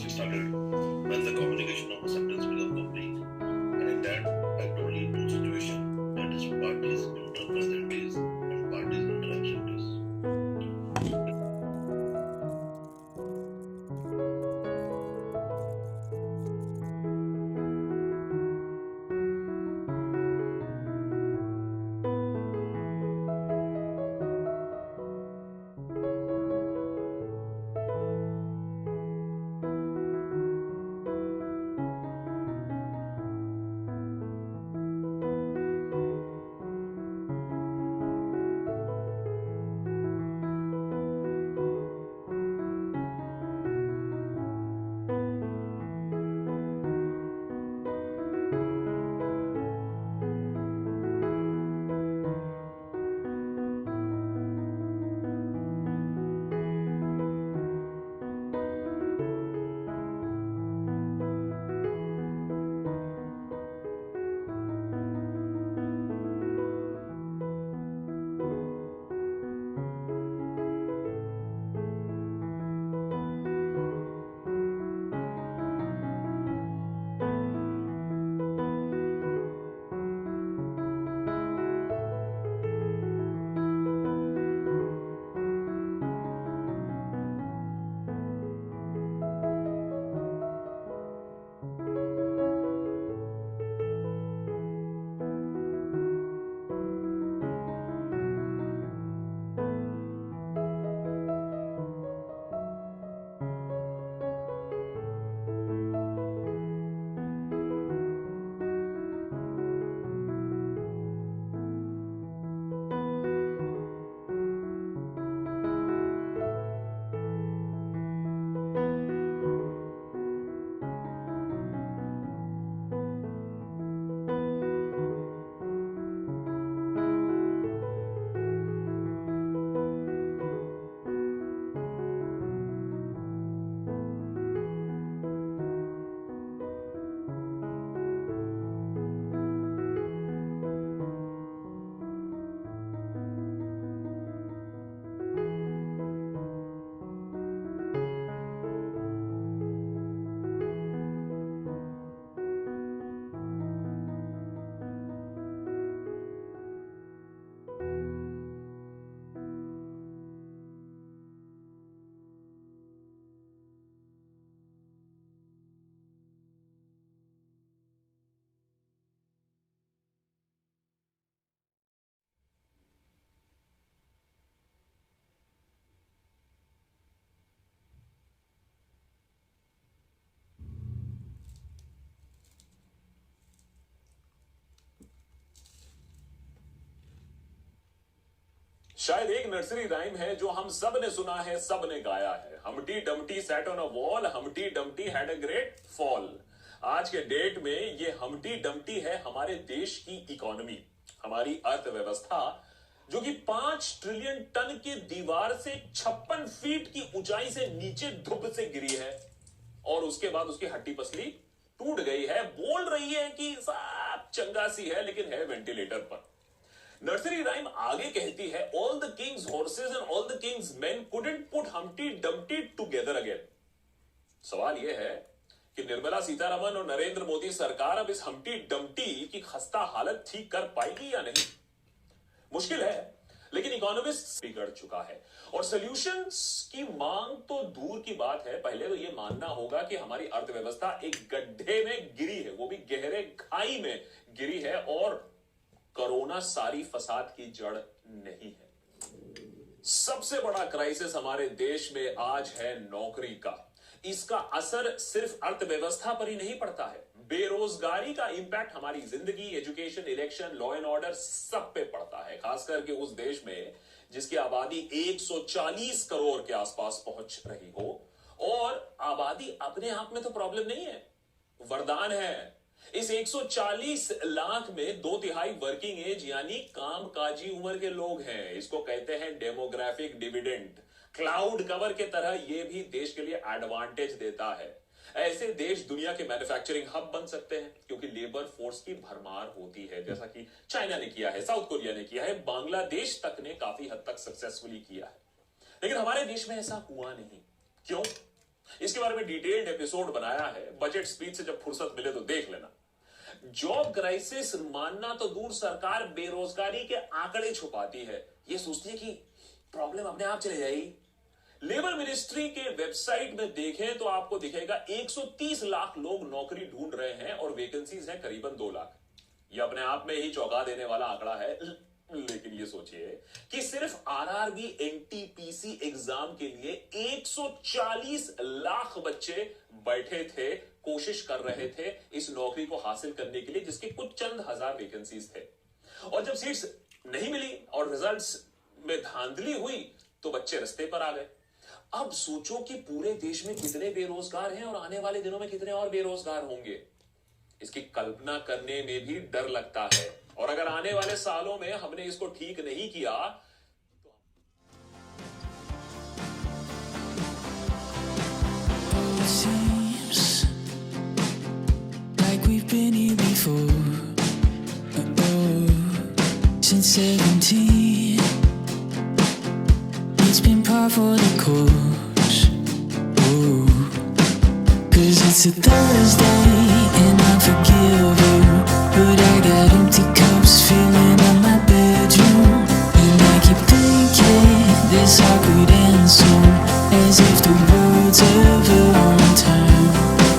because it started when the communication of a sentence became complete. And in that, I told you two situations, that is parties inter-presentities and parties inter-absenties. शायद एक nursery rhyme है जो हम सब ने सुना है, सब ने गाया है। हमटी Dumpty sat on a wall, हमटी Dumpty had a great fall. आज के डेट में ये हमटी डमटी है हमारे देश की इकोनॉमी, हमारी अर्थव्यवस्था, जो कि 5 ट्रिलियन टन की दीवार से 56 फीट की ऊंचाई से नीचे धुप से गिरी है और उसके बाद उसकी हड्डी पसली टूट गई है। बोल रही है कि सब चंगा सी है, लेकिन है वेंटिलेटर पर। नर्सरी राइम आगे कहती है, all the Kings horses and all the Kings main couldn't put Humpty Dumpty together again. सवाल यह है कि निर्मला सीतारमन और नरेंद्र मोदी सरकार अब इस हम्टी डम्टी की खस्ता हालत ठीक कर पाएगी या नहीं? मुश्किल है, लेकिन इकोनॉमिस्ट बिगड़ चुका है और सॉल्यूशंस की मांग तो दूर की बात है। पहले तो यह मानना होगा कि हमारी अर्थव्यवस्था एक गड्ढे में गिरी है, वो भी गहरे खाई में गिरी है, और कोरोना सारी फसाद की जड़ नहीं है। सबसे बड़ा क्राइसिस हमारे देश में आज है नौकरी का। इसका असर सिर्फ अर्थव्यवस्था पर ही नहीं पड़ता है, बेरोजगारी का इंपैक्ट हमारी जिंदगी, education, election, law and order सब पे पड़ता है। खास करके उस देश में जिसकी आबादी 140 करोड़ के आसपास पहुंच रही हो, और आबादी अपने आप में तो प्रॉब्लम नहीं है, वरदान है। इस 140 लाख में 2/3 वर्किंग एज यानी कामकाजी उम्र के लोग हैं। इसको कहते हैं डेमोग्राफिक डिविडेंड। क्लाउड कवर के तरह यह भी देश के लिए एडवांटेज देता है। ऐसे देश दुनिया के मैन्युफैक्चरिंग हब बन सकते हैं क्योंकि लेबर फोर्स की भरमार होती है, जैसा कि चाइना ने किया है, साउथ कोरिया ने किया है, बांग्लादेश तक ने काफी हद तक सक्सेसफुली किया है। लेकिन हमारे देश में ऐसा हुआ नहीं। क्यों? इसके बारे में डिटेल्ड एपिसोड बनाया है, बजट स्पीच से जब फुर्सत मिले तो देख लेना। जॉब क्राइसिस मानना तो दूर, सरकार बेरोजगारी के आंकड़े छुपाती है, ये सोचती है कि प्रॉब्लम अपने आप चले जाएगी। लेबर मिनिस्ट्री के वेबसाइट में देखें तो आपको दिखेगा 130 लाख लोग नौकरी ढूंढ रहे हैं और वैकेंसीज हैं करीबन 2 लाख। यह अपने आप में ही चौंका देने वाला आंकड़ा है। लेकिन ये सोचिए कि सिर्फ आरआरबी एनटीपीसी एग्जाम के लिए 140 लाख बच्चे बैठे थे, कोशिश कर रहे थे इस नौकरी को हासिल करने के लिए, जिसके कुछ चंद हजार वैकेंसीज थे। और जब सीट्स नहीं मिली और रिजल्ट्स में धांधली हुई तो बच्चे रास्ते पर आ गए। अब सोचो कि पूरे देश में कितने बेरोजगार हैं और आने वाले दिनों में कितने और बेरोजगार होंगे। इसकी कल्पना करने में भी डर लगता है। और अगर आने वाले सालों में हमने इसको ठीक नहीं किया तो seems like we've been here before. Since 17, it's been par for the course. 'Cause it's a Thursday and I forgive you, but I got empty cups filling up my bedroom, and I keep thinking this all could end soon, as if the world's ever on turn.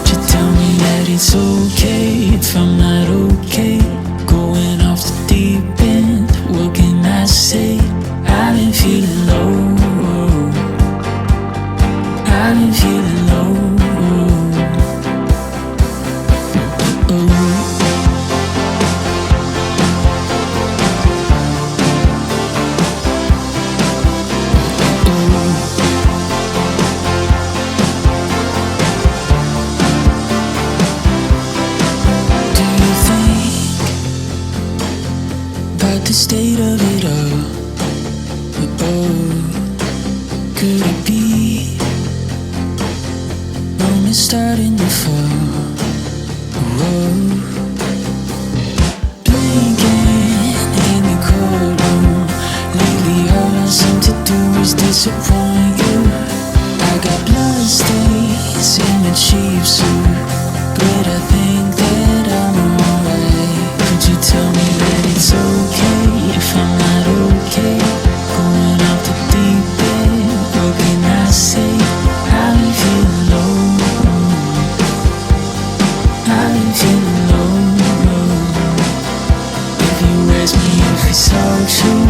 You tell me that it's okay if I'm not okay, going off the deep end. What can I say? I've been feeling low. I've been feeling low. The state of it all. Could it be Rome is starting to fall? Blinking in the courtroom. Lately all I seem to do is disappoint you. I got bloodstains in the cheap suit, but I think that I'm alright. Could you tell me that it's okay if I'm not okay, going off the deep end? What can I say? I've been feeling low. I've been feeling low. If you ask me if it's all true,